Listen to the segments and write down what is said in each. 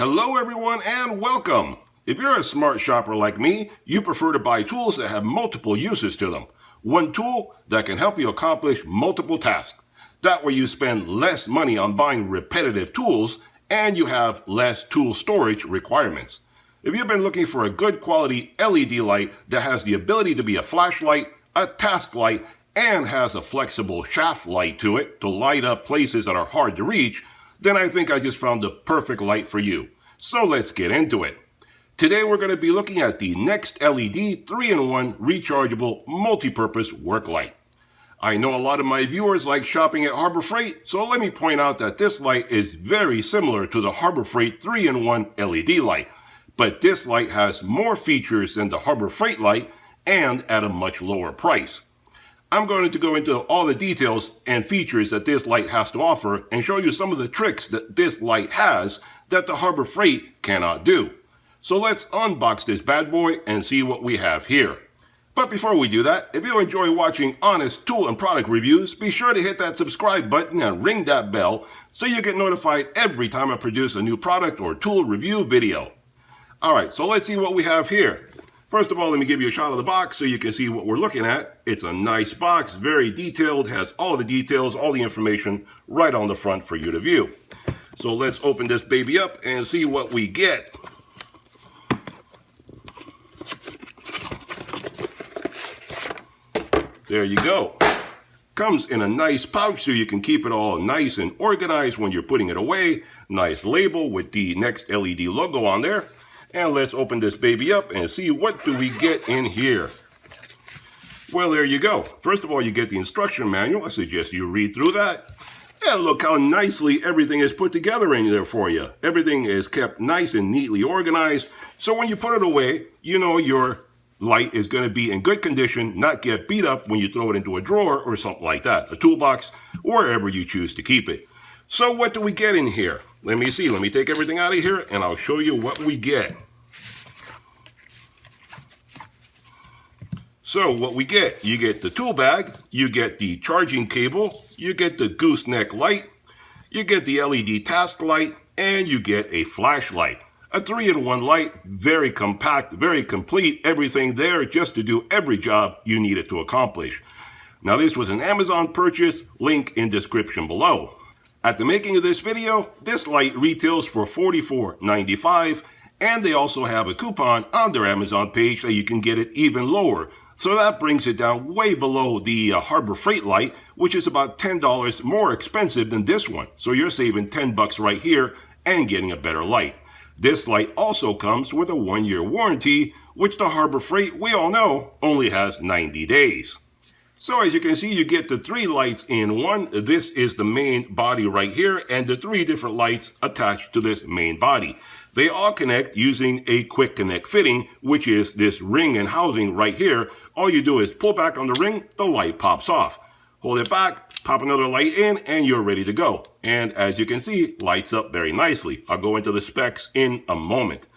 Hello everyone and welcome! If you're a smart shopper like me, you prefer to buy tools that have multiple uses to them. One tool that can help you accomplish multiple tasks. That way you spend less money on buying repetitive tools and you have less tool storage requirements. If you've been looking for a good quality LED light that has the ability to be a flashlight, a task light, and has a flexible shaft light to it to light up places that are hard to reach, then I think I just found the perfect light for you. So let's get into it. Today we're going to be looking at the NextLED 3-in-1 rechargeable multi-purpose work light. I know a lot of my viewers like shopping at Harbor Freight, so let me point out that this light is very similar to the Harbor Freight 3-in-1 LED light, but this light has more features than the Harbor Freight light and at a much lower price. I'm going to go into all the details and features that this light has to offer and show you some of the tricks that this light has that the Harbor Freight cannot do. So let's unbox this bad boy and see what we have here. But before we do that, if you enjoy watching honest tool and product reviews, be sure to hit that subscribe button and ring that bell so you get notified every time I produce a new product or tool review video. Alright, so let's see what we have here. First of all, let me give you a shot of the box so you can see what we're looking at. It's a nice box, very detailed, has all the details, all the information right on the front for you to view. So let's open this baby up and see what we get. There you go. Comes in a nice pouch so you can keep it all nice and organized when you're putting it away. Nice label with the NextLED logo on there. And let's open this baby up and see what do we get in here. Well, there you go. First of all, you get the instruction manual. I suggest you read through that. And look how nicely everything is put together in there for you. Everything is kept nice and neatly organized. So when you put it away, you know your light is going to be in good condition, not get beat up when you throw it into a drawer or something like that. A toolbox, wherever you choose to keep it. So what do we get in here? Let me see. Let me take everything out of here and I'll show you what we get. So what we get, you get the tool bag, you get the charging cable, you get the gooseneck light, you get the LED task light, and you get a flashlight. A 3-in-1 light, very compact, very complete, everything there just to do every job you need it to accomplish. Now this was an Amazon purchase, link in description below. At the making of this video, this light retails for $44.95, and they also have a coupon on their Amazon page that you can get it even lower. So that brings it down way below the Harbor Freight light, which is about $10 more expensive than this one. So you're saving $10 right here and getting a better light. This light also comes with a 1-year warranty, which the Harbor Freight, we all know, only has 90 days. So as you can see, you get the 3 lights in one. This is the main body right here and the 3 different lights attached to this main body. They all connect using a quick connect fitting, which is this ring and housing right here. All you do is pull back on the ring, the light pops off. Hold it back, pop another light in, and you're ready to go. And as you can see, lights up very nicely. I'll go into the specs in a moment.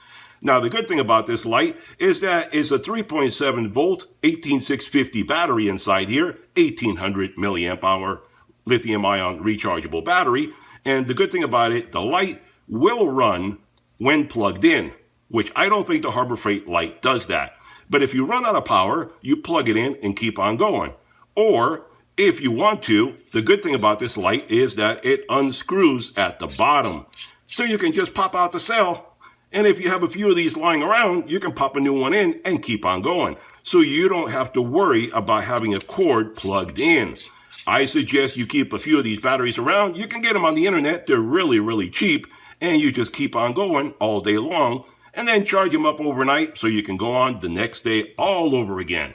Now, the good thing about this light is that it's a 3.7 volt, 18650 battery inside here, 1800 milliamp hour lithium ion rechargeable battery. And the good thing about it, the light will run when plugged in, which I don't think the Harbor Freight light does that. But if you run out of power, you plug it in and keep on going. Or if you want to, the good thing about this light is that it unscrews at the bottom. So you can just pop out the cell. And if you have a few of these lying around, you can pop a new one in and keep on going. So you don't have to worry about having a cord plugged in. I suggest you keep a few of these batteries around. You can get them on the internet. They're really, really cheap. And you just keep on going all day long. And then charge them up overnight so you can go on the next day all over again.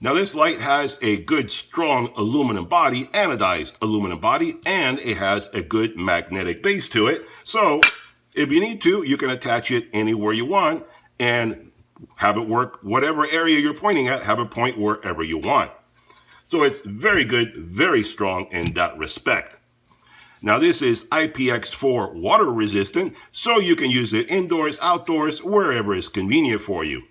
Now this light has a good strong aluminum body, anodized aluminum body, and it has a good magnetic base to it. So if you need to, you can attach it anywhere you want and have it work whatever area you're pointing at, have it point wherever you want. So it's very good, very strong in that respect. Now this is IPX4 water resistant, so you can use it indoors, outdoors, wherever is convenient for you.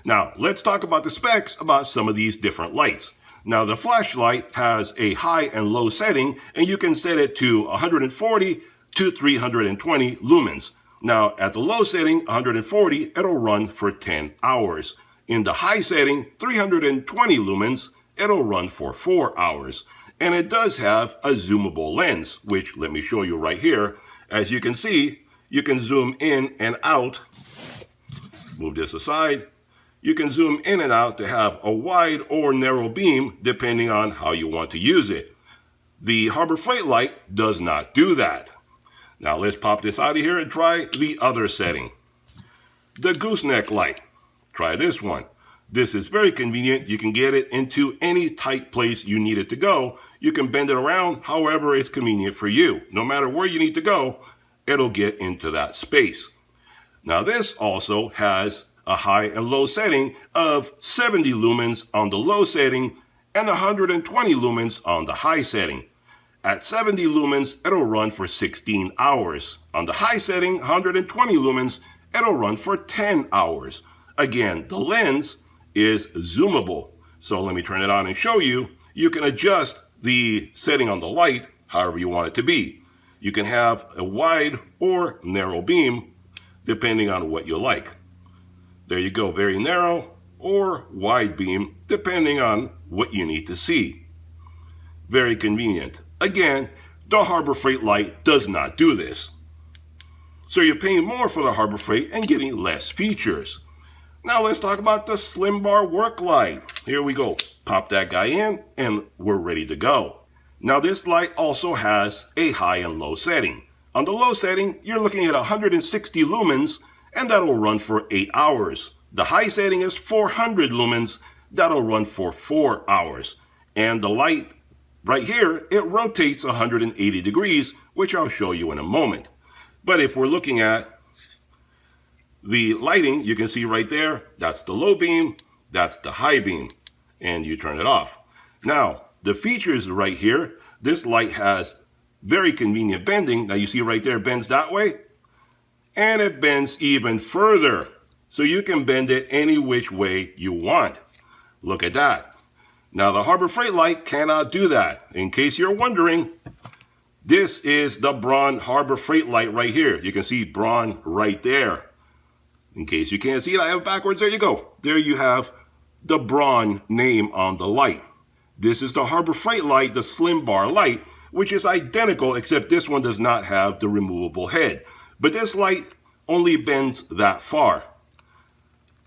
Now let's talk about the specs about some of these different lights. Now the flashlight has a high and low setting, and you can set it to 140 to 320 lumens. Now, at the low setting, 140, it'll run for 10 hours. In the high setting, 320 lumens, it'll run for 4 hours. And it does have a zoomable lens, which let me show you right here. As you can see, you can zoom in and out. Move this aside. You can zoom in and out to have a wide or narrow beam depending on how you want to use it. The Harbor Freight light does not do that. Now let's pop this out of here and try the other setting. The gooseneck light. Try this one. This is very convenient. You can get it into any tight place you need it to go. You can bend it around however it's convenient for you. No matter where you need to go, it'll get into that space. Now this also has a high and low setting of 70 lumens on the low setting and 120 lumens on the high setting. At 70 lumens, it'll run for 16 hours. On the high setting, 120 lumens, it'll run for 10 hours. Again, the lens is zoomable. So let me turn it on and show you. You can adjust the setting on the light however you want it to be. You can have a wide or narrow beam depending on what you like. There you go, very narrow or wide beam depending on what you need to see. Very convenient. Again, the Harbor Freight light does not do this. So you're paying more for the Harbor Freight and getting less features. Now let's talk about the Slim Bar Work Light. Here we go. Pop that guy in and we're ready to go. Now this light also has a high and low setting. On the low setting, you're looking at 160 lumens and that'll run for 8 hours. The high setting is 400 lumens. That'll run for 4 hours. And the light right here, it rotates 180 degrees, which I'll show you in a moment. But if we're looking at the lighting, you can see right there, that's the low beam, that's the high beam, and you turn it off. Now, the features right here, this light has very convenient bending. Now you see right there, bends that way, and it bends even further. So you can bend it any which way you want. Look at that. Now the Harbor Freight light cannot do that. In case you're wondering, this is the Braun Harbor Freight light right here. You can see Braun right there. In case you can't see it, I have it backwards. There you go. There you have the Braun name on the light. This is the Harbor Freight light, the Slim Bar light, which is identical, except this one does not have the removable head. But this light only bends that far.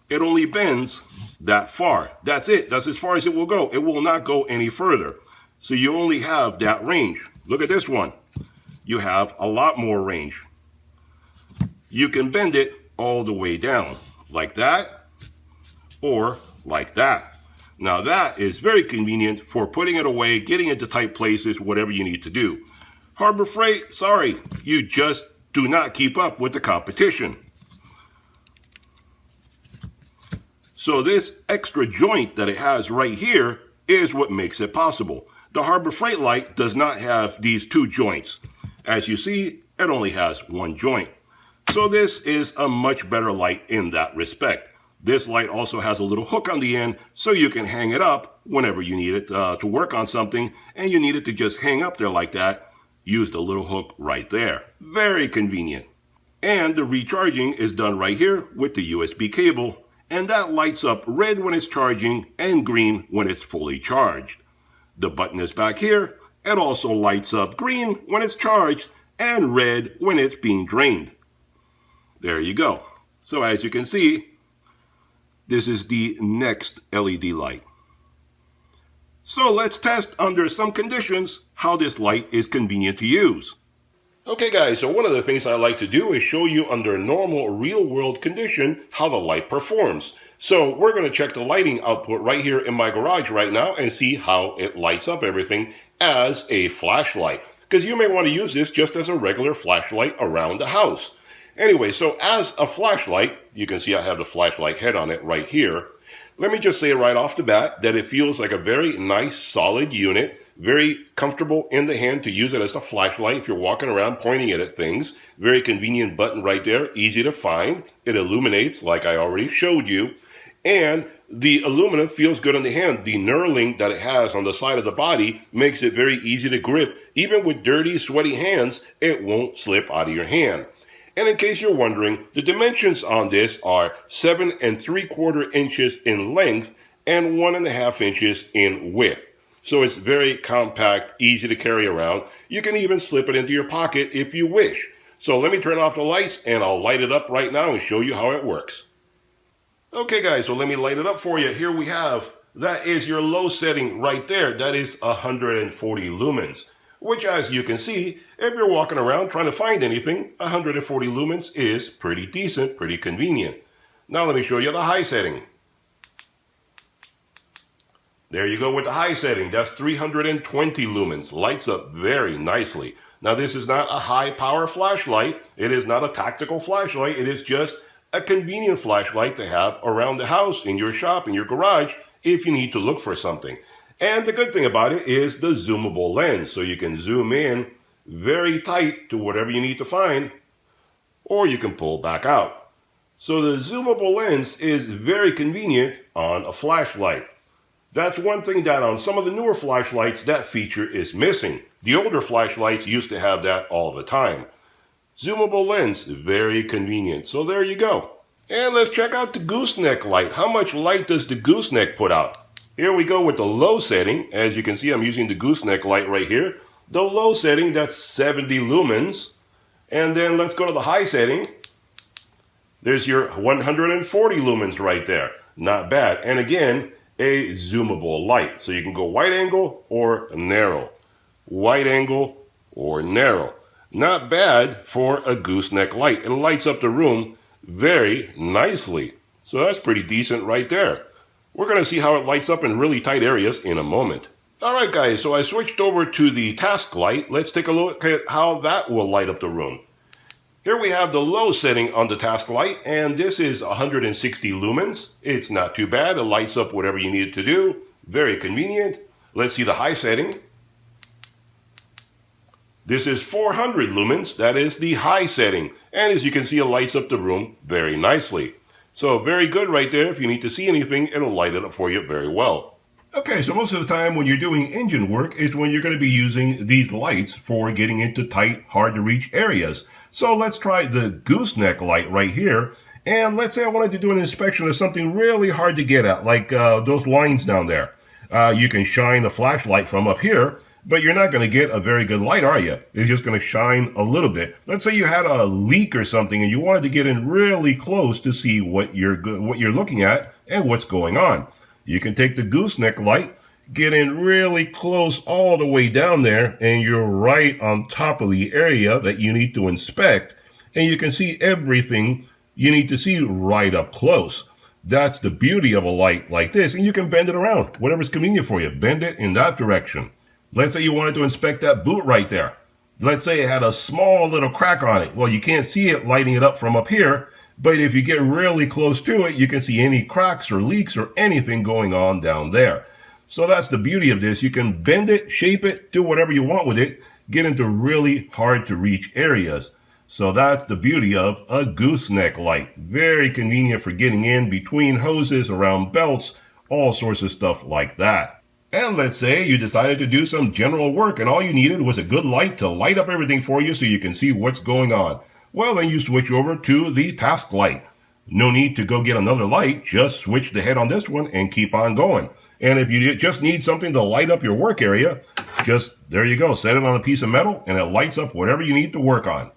It only bends that far. That's it. That's as far as it will go. It will not go any further. So you only have that range. Look at this one. You have a lot more range. You can bend it all the way down, like that, or like that. Now that is very convenient for putting it away, getting into tight places, whatever you need to do. Harbor Freight, sorry, you just do not keep up with the competition. So this extra joint that it has right here is what makes it possible. The Harbor Freight light does not have these two joints. As you see, it only has one joint. So this is a much better light in that respect. This light also has a little hook on the end so you can hang it up whenever you need it to work on something and you need it to just hang up there like that. Use the little hook right there. Very convenient. And the recharging is done right here with the USB cable, and that lights up red when it's charging and green when it's fully charged. The button is back here. It also lights up green when it's charged and red when it's being drained. There you go. So as you can see, this is the NextLED light. So let's test under some conditions how this light is convenient to use. Okay guys, so one of the things I like to do is show you under normal real world condition how the light performs. So we're going to check the lighting output right here in my garage right now and see how it lights up everything as a flashlight. Because you may want to use this just as a regular flashlight around the house. Anyway, so as a flashlight, you can see I have the flashlight head on it right here. Let me just say right off the bat that it feels like a very nice, solid unit, very comfortable in the hand to use it as a flashlight if you're walking around pointing it at things. Very convenient button right there, easy to find. It illuminates like I already showed you. And the aluminum feels good on the hand. The knurling that it has on the side of the body makes it very easy to grip. Even with dirty, sweaty hands, it won't slip out of your hand. And in case you're wondering, the dimensions on this are 7 3/4 inches in length and 1.5 inches in width. So it's very compact, easy to carry around. You can even slip it into your pocket if you wish. So let me turn off the lights and I'll light it up right now and show you how it works. Okay guys, so let me light it up for you. Here we have, that is your low setting right there. That is 140 lumens, which as you can see, if you're walking around trying to find anything, 140 lumens is pretty decent, pretty convenient. Now let me show you the high setting. There you go with the high setting. That's 320 lumens. Lights up very nicely. Now this is not a high power flashlight. It is not a tactical flashlight. It is just a convenient flashlight to have around the house, in your shop, in your garage, if you need to look for something. And the good thing about it is the zoomable lens. So you can zoom in very tight to whatever you need to find, or you can pull back out. So the zoomable lens is very convenient on a flashlight. That's one thing that on some of the newer flashlights, that feature is missing. The older flashlights used to have that all the time. Zoomable lens, very convenient. So there you go. And let's check out the gooseneck light. How much light does the gooseneck put out? Here we go with the low setting. As you can see, I'm using the gooseneck light right here. The low setting, that's 70 lumens. And then let's go to the high setting. There's your 140 lumens right there. Not bad. And again, a zoomable light. So you can go wide angle or narrow. Wide angle or narrow. Not bad for a gooseneck light. It lights up the room very nicely. So that's pretty decent right there. We're going to see how it lights up in really tight areas in a moment. Alright guys, so I switched over to the task light. Let's take a look at how that will light up the room. Here we have the low setting on the task light, and this is 160 lumens. It's not too bad. It lights up whatever you need it to do. Very convenient. Let's see the high setting. This is 400 lumens. That is the high setting. And as you can see, it lights up the room very nicely. So very good right there. If you need to see anything, it'll light it up for you very well. Okay, so most of the time when you're doing engine work is when you're going to be using these lights for getting into tight, hard to reach areas. So let's try the gooseneck light right here. And let's say I wanted to do an inspection of something really hard to get at, like those lines down there. You can shine a flashlight from up here, but you're not going to get a very good light, are you? It's just going to shine a little bit. Let's say you had a leak or something and you wanted to get in really close to see what you're looking at and what's going on. You can take the gooseneck light, get in really close all the way down there, and you're right on top of the area that you need to inspect, and you can see everything you need to see right up close. That's the beauty of a light like this, and you can bend it around, whatever's convenient for you. Bend it in that direction. Let's say you wanted to inspect that boot right there. Let's say it had a small little crack on it. Well, you can't see it lighting it up from up here, but if you get really close to it, you can see any cracks or leaks or anything going on down there. So that's the beauty of this. You can bend it, shape it, do whatever you want with it, get into really hard to reach areas. So that's the beauty of a gooseneck light. Very convenient for getting in between hoses, around belts, all sorts of stuff like that. And let's say you decided to do some general work and all you needed was a good light to light up everything for you so you can see what's going on. Well, then you switch over to the task light. No need to go get another light, just switch the head on this one and keep on going. And if you just need something to light up your work area, just, there you go, set it on a piece of metal and it lights up whatever you need to work on.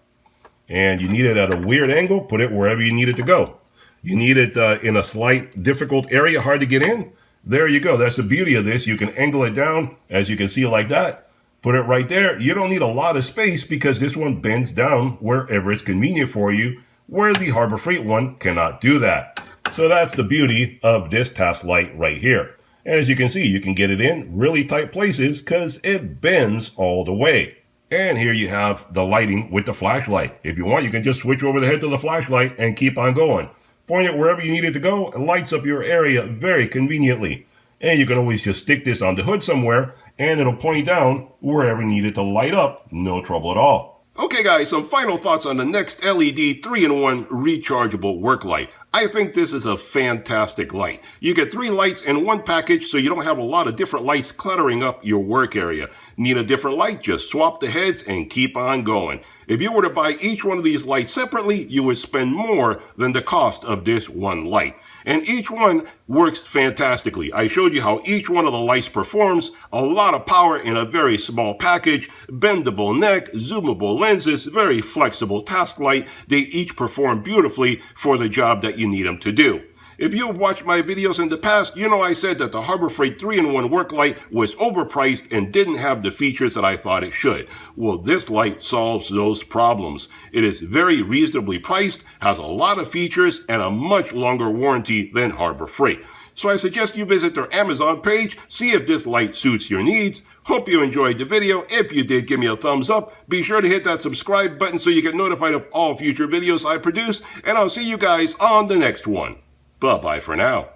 And you need it at a weird angle, put it wherever you need it to go. You need it in a slight, difficult area, hard to get in, there you go. That's the beauty of this. You can angle it down, as you can see like that. Put it right there. You don't need a lot of space because this one bends down wherever it's convenient for you, where the Harbor Freight one cannot do that. So that's the beauty of this task light right here. And as you can see, you can get it in really tight places because it bends all the way. And here you have the lighting with the flashlight. If you want, you can just switch over the head to the flashlight and keep on going. Point it wherever you need it to go. It lights up your area very conveniently. And you can always just stick this on the hood somewhere and it'll point down wherever you need it to light up. No trouble at all. Okay guys, some final thoughts on the NextLED 3-in-1 rechargeable work light. I think this is a fantastic light. You get 3 lights in one package so you don't have a lot of different lights cluttering up your work area. Need a different light? Just swap the heads and keep on going. If you were to buy each one of these lights separately, you would spend more than the cost of this one light. And each one works fantastically. I showed you how each one of the lights performs. A lot of power in a very small package, bendable neck, zoomable lenses, very flexible task light. They each perform beautifully for the job that you need them to do. If you've watched my videos in the past, you know I said that the Harbor Freight 3-in-1 work light was overpriced and didn't have the features that I thought it should. Well, this light solves those problems. It is very reasonably priced, has a lot of features, and a much longer warranty than Harbor Freight. So I suggest you visit their Amazon page, see if this light suits your needs. Hope you enjoyed the video. If you did, give me a thumbs up. Be sure to hit that subscribe button so you get notified of all future videos I produce, and I'll see you guys on the next one. Bye-bye for now.